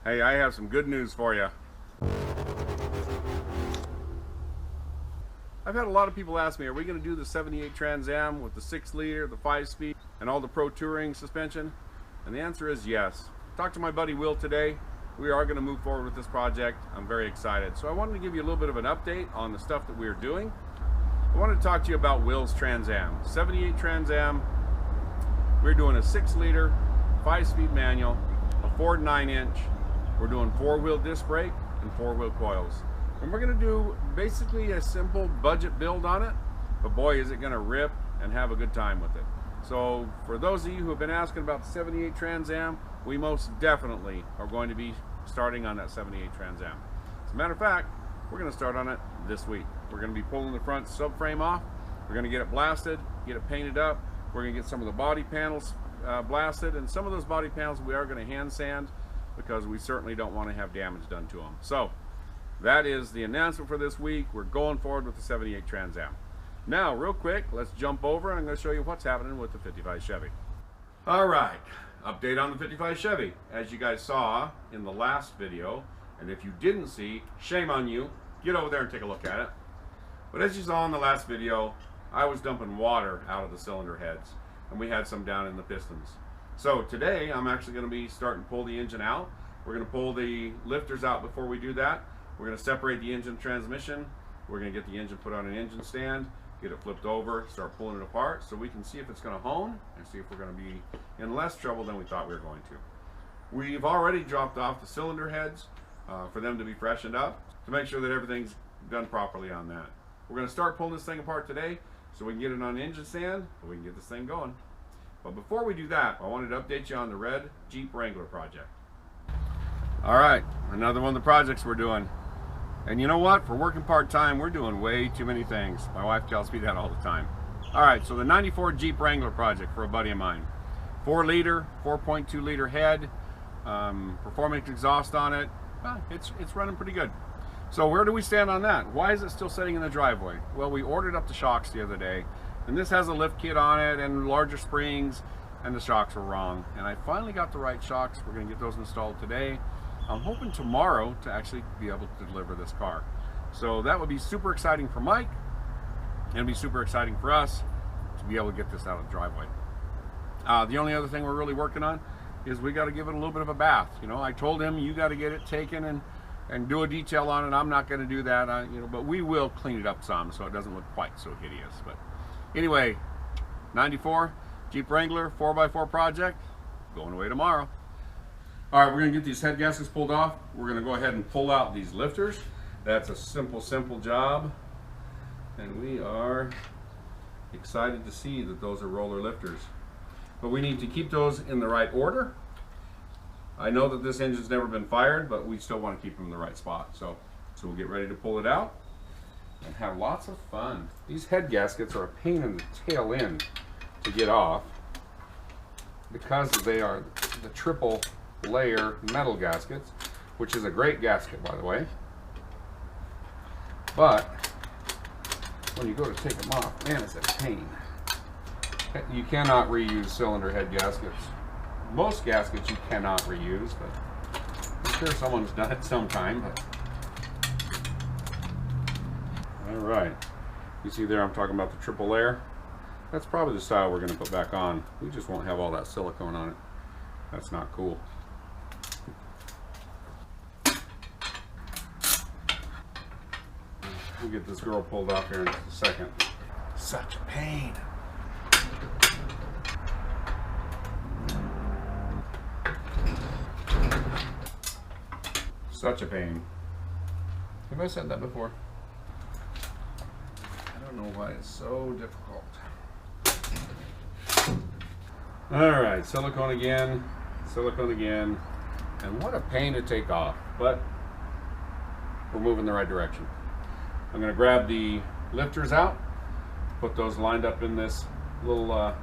Hey, I have some good news for you. I've had a lot of people ask me, are we going to do the 78 Trans Am with the 6-liter, the 5-speed, and all the Pro Touring suspension? And the answer is yes. Talked to my buddy Will today. We are going to move forward with this project. I'm very excited. So I wanted to give you a little bit of an update on the stuff that we're doing. I wanted to talk to you about Will's Trans Am. 78 Trans Am. We're doing a 6-liter, 5-speed manual, a Ford 9-inch. We're doing 4-wheel disc brake and 4-wheel coils. And we're going to do basically a simple budget build on it, but boy is it going to rip and have a good time with it. So for those of you who have been asking about the 78 Trans Am, we most definitely are going to be starting on that 78 Trans Am. As a matter of fact, we're going to start on it this week. We're going to be pulling the front subframe off. We're going to get it blasted, get it painted up. We're going to get some of the body panels blasted, and some of those body panels we are going to hand sand because we certainly don't want to have damage done to them. So that is the announcement for this week. We're going forward with the 78 Trans Am. Now, real quick, let's jump over and I'm going to show you what's happening with the 55 Chevy. All right, update on the 55 Chevy. As you guys saw in the last video, and if you didn't see, shame on you. Get over there and take a look at it. But as you saw in the last video, I was dumping water out of the cylinder heads, and we had some down in the pistons. So today, I'm actually going to be starting to pull the engine out. We're going to pull the lifters out before we do that. We're going to separate the engine transmission. We're going to get the engine put on an engine stand, get it flipped over, start pulling it apart so we can see if it's going to hone and see if we're going to be in less trouble than we thought we were going to. We've already dropped off the cylinder heads for them to be freshened up to make sure that everything's done properly on that. We're going to start pulling this thing apart today so we can get it on engine stand and we can get this thing going. But before we do that, I wanted to update you on the red Jeep Wrangler project. All right, another one of the projects we're doing. And you know what? For working part-time, we're doing way too many things. My wife tells me that all the time. All right, so the 94 Jeep Wrangler project for a buddy of mine. 4-liter, 4.2-liter head, performance exhaust on it. Well, it's running pretty good. So where do we stand on that? Why is it still sitting in the driveway? Well, we ordered up the shocks the other day, and this has a lift kit on it and larger springs, and the shocks were wrong. And I finally got the right shocks. We're going to get those installed today. I'm hoping tomorrow to actually be able to deliver this car. So that would be super exciting for Mike, and it'd be super exciting for us to be able to get this out of the driveway. The only other thing we're really working on is we got to give it a little bit of a bath. You know, I told him you got to get it taken and do a detail on it. I'm not going to do that, but we will clean it up some so it doesn't look quite so hideous. But anyway, 94 Jeep Wrangler 4x4 project going away tomorrow. All right, we're going to get these head gaskets pulled off. We're going to go ahead and pull out these lifters. That's a simple job. And we are excited to see that those are roller lifters. But we need to keep those in the right order. I know that this engine's never been fired, but we still want to keep them in the right spot. So we'll get ready to pull it out and have lots of fun. These head gaskets are a pain in the tail end to get off because they are the triple layer metal gaskets, which is a great gasket, by the way. But when you go to take them off, man, it's a pain. You cannot reuse cylinder head gaskets. Most gaskets you cannot reuse, but I'm sure someone's done it sometime. But all right, you see there I'm talking about the triple layer. That's probably the style we're going to put back on. We just won't have all that silicone on it. That's not cool. We'll get this girl pulled off here in just a second. Such a pain. Such a pain. Have I said that before? I don't know why it's so difficult. All right, silicone again, and what a pain to take off, but we're moving in the right direction. I'm going to grab the lifters out, put those lined up in this little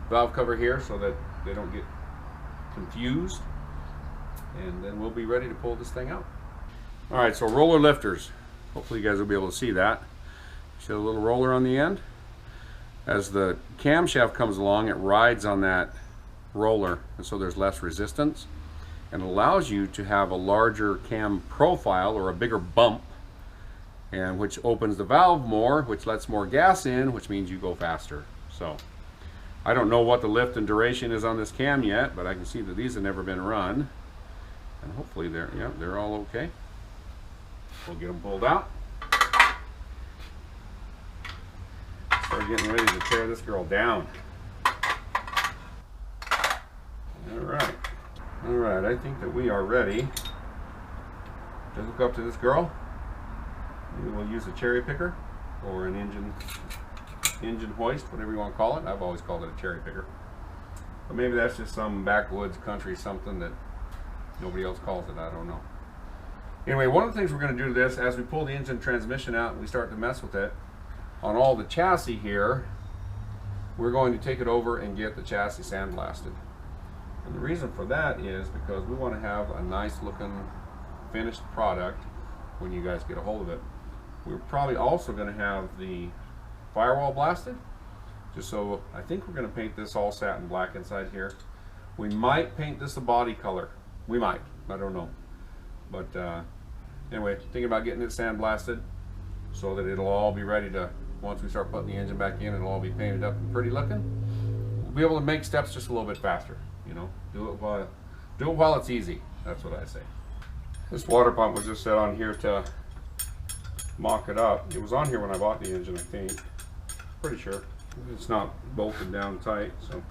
valve cover here so that they don't get confused, and then we'll be ready to pull this thing out. All right, so roller lifters. Hopefully you guys will be able to see that. See the little roller on the end? As the camshaft comes along, it rides on that roller, and so there's less resistance. and allows you to have a larger cam profile or a bigger bump, and which opens the valve more, which lets more gas in, which means you go faster. So I don't know what the lift and duration is on this cam yet, but I can see that these have never been run, and hopefully they're all okay. We'll get them pulled out. Start getting ready to tear this girl down. All right, I think that we are ready to hook up to this girl. Maybe we'll use a cherry picker or an engine hoist, whatever you want to call it. I've always called it a cherry picker. But maybe that's just some backwoods country something that nobody else calls it, I don't know. Anyway, one of the things we're going to do to this, as we pull the engine transmission out and we start to mess with it, on all the chassis here, we're going to take it over and get the chassis sandblasted. And the reason for that is because we want to have a nice looking finished product when you guys get a hold of it. We're probably also going to have the firewall blasted, just so I think we're going to paint this all satin black inside here. We might paint this a body color. We might, I don't know. But anyway, thinking about getting it sandblasted so that it'll all be ready to, once we start putting the engine back in, it'll all be painted up and pretty looking. We'll be able to make steps just a little bit faster, you know, do it while it's easy. That's what I say. This water pump was just set on here to mock it up. It was on here when I bought the engine, I think. Pretty sure. It's not bolted down tight, so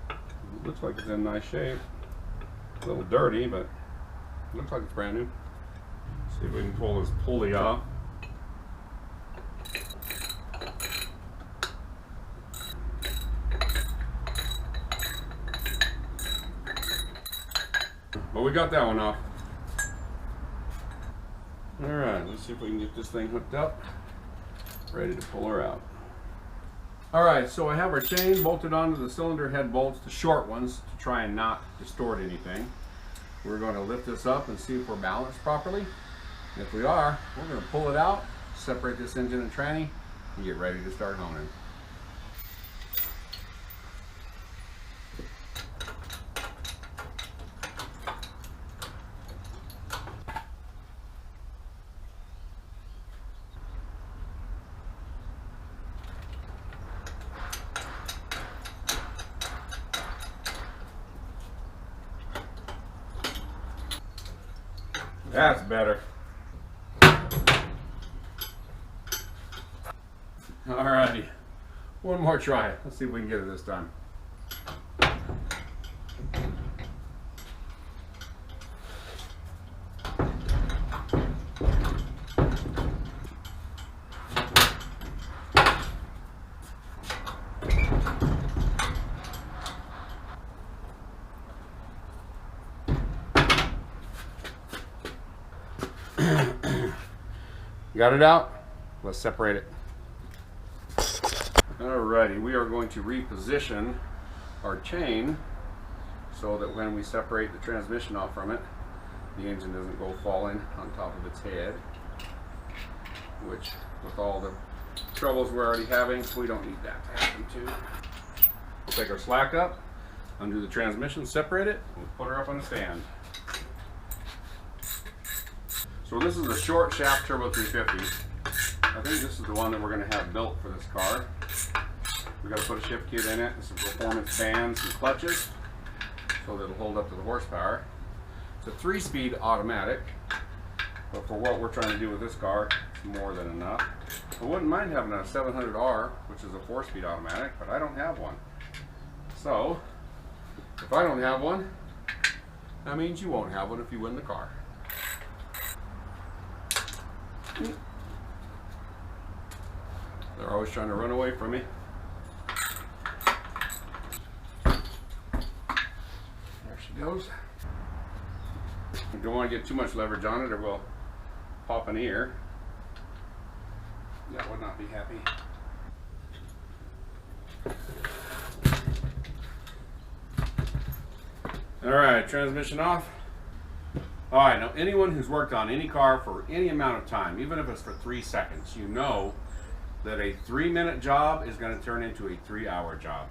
it looks like it's in nice shape. A little dirty, but it looks like it's brand new. See if we can pull this pulley off. But we got that one off. Alright, let's see if we can get this thing hooked up. Ready to pull her out. Alright, so I have our chain bolted onto the cylinder head bolts, the short ones, to try and not distort anything. We're going to lift this up and see if we're balanced properly. And if we are, we're going to pull it out, separate this engine and tranny, and get ready to start honing. That's better. Alrighty, one more try. Let's see if we can get it this time. Got it out? Let's separate it. Alrighty, we are going to reposition our chain so that when we separate the transmission off from it, the engine doesn't go falling on top of its head, which with all the troubles we're already having, we don't need that to happen too. We'll take our slack up, undo the transmission, separate it, and put her up on a stand. So this is a short shaft turbo 350. I think this is the one that we're going to have built for this car. We've got to put a shift kit in it, and some performance bands and clutches so that it'll hold up to the horsepower. It's a 3-speed automatic, but for what we're trying to do with this car, it's more than enough. I wouldn't mind having a 700R, which is a 4-speed automatic, but I don't have one. So, if I don't have one, that means you won't have one if you win the car. They're always trying to run away from me. There she goes. You don't want to get too much leverage on it or we'll pop an ear. That would not be happy. Alright, transmission off. Alright, now anyone who's worked on any car for any amount of time, even if it's for 3 seconds, you know that a 3-minute job is going to turn into a 3-hour job.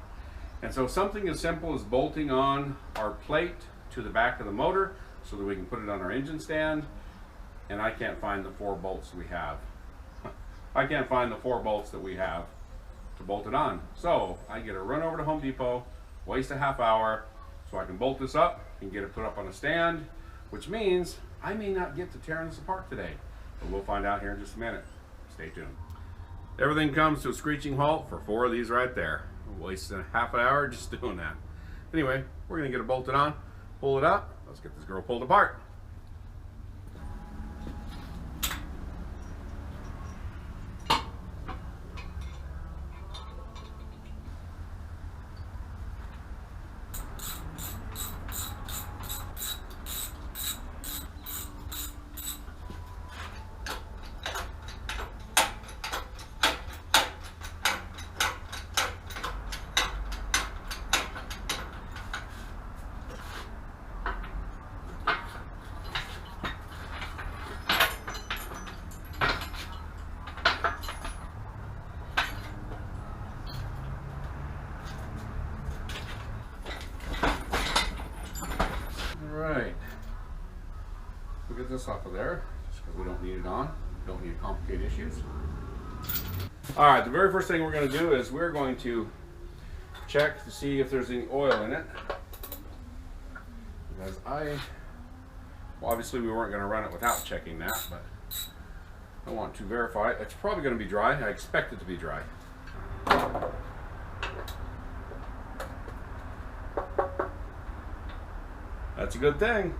And so something as simple as bolting on our plate to the back of the motor so that we can put it on our engine stand. And I can't find the 4 bolts we have. I can't find the 4 bolts that we have to bolt it on. So I get to run over to Home Depot, waste a half hour so I can bolt this up and get it put up on a stand, which means I may not get to tearing this apart today. But we'll find out here in just a minute. Stay tuned. Everything comes to a screeching halt for 4 of these right there. Wasting a half an hour just doing that. Anyway, we're gonna get it bolted on, pull it up. Let's get this girl pulled apart. Alright, we'll get this off of there, just because we don't need it on. Don't need to complicate issues. Alright, the very first thing we're going to do is we're going to check to see if there's any oil in it. Because well, obviously we weren't going to run it without checking that, but I want to verify it. It's probably going to be dry. I expect it to be dry. That's a good thing.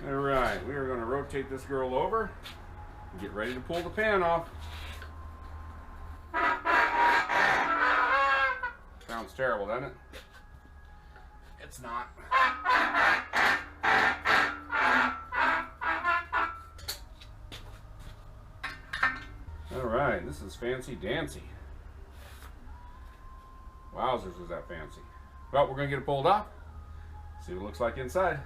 All right, we are going to rotate this girl over and get ready to pull the pan off. Sounds terrible, doesn't it? It's not. All right, this is fancy dancy. Wowzers, is that fancy. Well, we're going to get it pulled off. See what it looks like inside.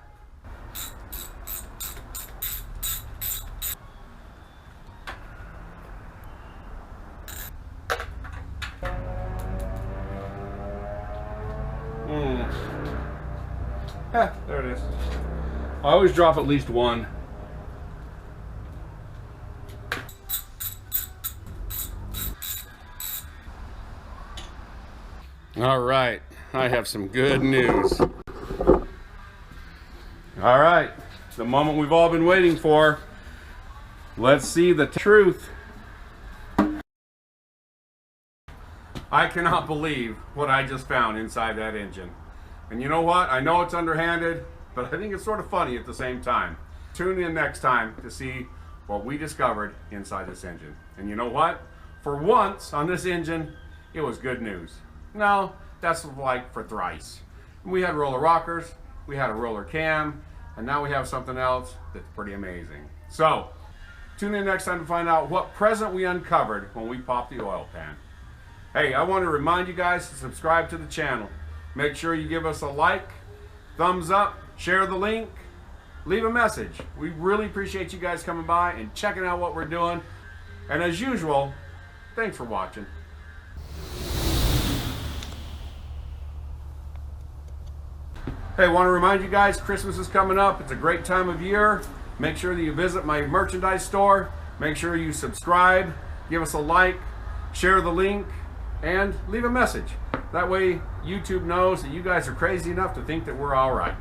There it is. I always drop at least one. All right, I have some good news. All right, the moment we've all been waiting for. Let's see the truth. I cannot believe what I just found inside that engine. And you know what? I know it's underhanded, but I think it's sort of funny at the same time. Tune in next time to see what we discovered inside this engine. And you know what? For once on this engine, it was good news. No, that's like for thrice. We had roller rockers, we had a roller cam, and now we have something else that's pretty amazing. So, tune in next time to find out what present we uncovered when we popped the oil pan. Hey, I want to remind you guys to subscribe to the channel. Make sure you give us a like, thumbs up, share the link, leave a message. We really appreciate you guys coming by and checking out what we're doing. And as usual, thanks for watching. Hey, I want to remind you guys, Christmas is coming up. It's a great time of year. Make sure that you visit my merchandise store. Make sure you subscribe, give us a like, share the link, and leave a message. That way YouTube knows that you guys are crazy enough to think that we're all right.